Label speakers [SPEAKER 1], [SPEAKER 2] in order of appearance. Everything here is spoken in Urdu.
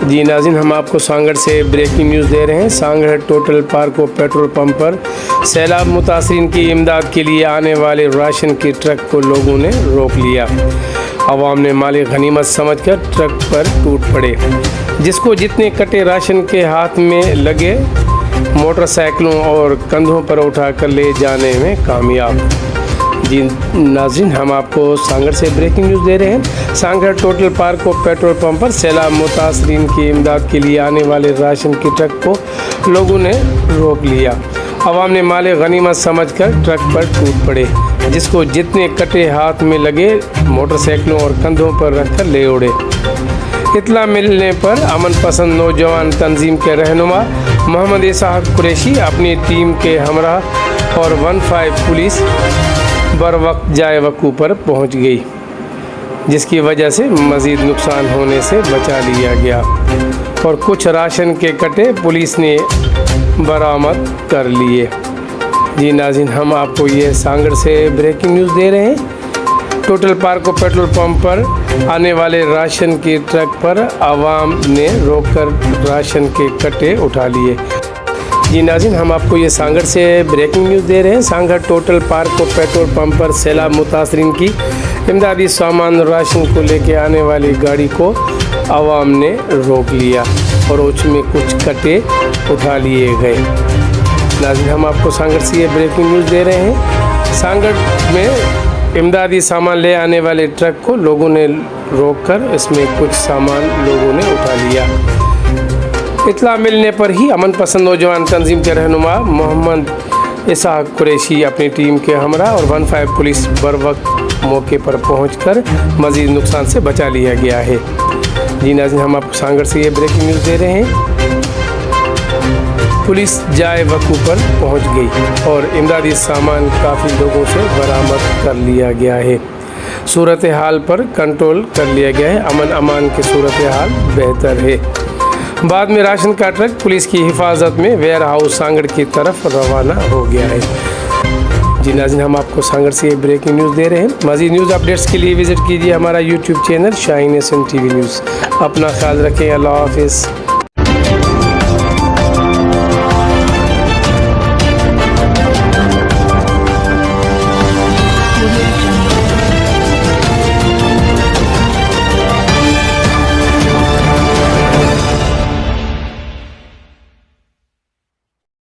[SPEAKER 1] جی ناظرین، ہم آپ کو سانگڑ سے بریکنگ نیوز دے رہے ہیں۔ سانگڑ ٹوٹل پارک و پیٹرول پمپ پر سیلاب متاثرین کی امداد کے لیے آنے والے راشن کے ٹرک کو لوگوں نے روک لیا۔ عوام نے مال غنیمت سمجھ کر ٹرک پر ٹوٹ پڑے، جس کو جتنے کٹے راشن کے ہاتھ میں لگے موٹر سائیکلوں اور کندھوں پر اٹھا کر لے جانے میں کامیاب۔ جی ناظرین، ہم آپ کو سانگڑ سے بریکنگ نیوز دے رہے ہیں۔ سانگڑ ٹوٹل پارک و پیٹرول پمپ پر سیلاب متاثرین کی امداد کے لیے آنے والے راشن کے ٹرک کو لوگوں نے روک لیا۔ عوام نے مال غنیمت سمجھ کر ٹرک پر ٹوٹ پڑے، جس کو جتنے کٹے ہاتھ میں لگے موٹر سائیکلوں اور کندھوں پر رکھ کر لے اڑے۔ اطلاع ملنے پر امن پسند نوجوان تنظیم کے رہنما محمد اسحاق قریشی اپنی ٹیم کے ہمراہ اور 15 پولیس بر وقت جائے وقوع پر پہنچ گئی، جس کی وجہ سے مزید نقصان ہونے سے بچا لیا گیا اور کچھ راشن کے کٹے پولیس نے برآمد کر لیے۔ جی ناظرین، ہم آپ کو یہ سانگڑ سے بریکنگ نیوز دے رہے ہیں۔ ٹوٹل پارک و پیٹرول پمپ پر آنے والے راشن کے ٹرک پر عوام نے روک کر راشن کے کٹے اٹھا لیے۔ جی ناظرین، ہم آپ کو یہ سانگڑ سے بریکنگ نیوز دے رہے ہیں۔ سانگڑ ٹوٹل پارک و پیٹرول پمپ پر سیلاب متاثرین کی امدادی سامان راشن کو لے کے آنے والی گاڑی کو عوام نے روک لیا اور اس میں کچھ کٹے اٹھا لیے گئے۔ ناظرین، ہم آپ کو سانگڑ سے یہ بریکنگ نیوز دے رہے ہیں۔ سانگڑ میں امدادی سامان لے آنے والے ٹرک کو لوگوں نے روک کر اس میں کچھ سامان لوگوں نے اٹھا لیا۔ اطلاع ملنے پر ہی امن پسند نوجوان تنظیم کے رہنما محمد اسحاق قریشی اپنی ٹیم کے ہمراہ اور 15 پولیس بر وقت موقع پر پہنچ کر مزید نقصان سے بچا لیا گیا ہے۔ جی ناظرین، ہم آپ کو سانگڑ سے یہ بریکنگ نیوز دے رہے ہیں۔ پولیس جائے وقوع پر پہنچ گئی اور امدادی سامان کافی لوگوں سے برآمد کر لیا گیا ہے۔ صورتحال پر کنٹرول کر لیا گیا ہے۔ امن امان کی صورتحال بہتر ہے۔ بعد میں راشن کا ٹرک پولیس کی حفاظت میں ویئر ہاؤس سانگڑ کی طرف روانہ ہو گیا ہے۔ جی ناظرین، ہم آپ کو سانگڑ سے بریکنگ نیوز دے رہے ہیں۔ مزید نیوز اپڈیٹس کے لیے وزٹ کیجیے ہمارا YouTube چینل شاہین SN TV نیوز۔ اپنا خیال رکھیں۔ اللہ حافظ۔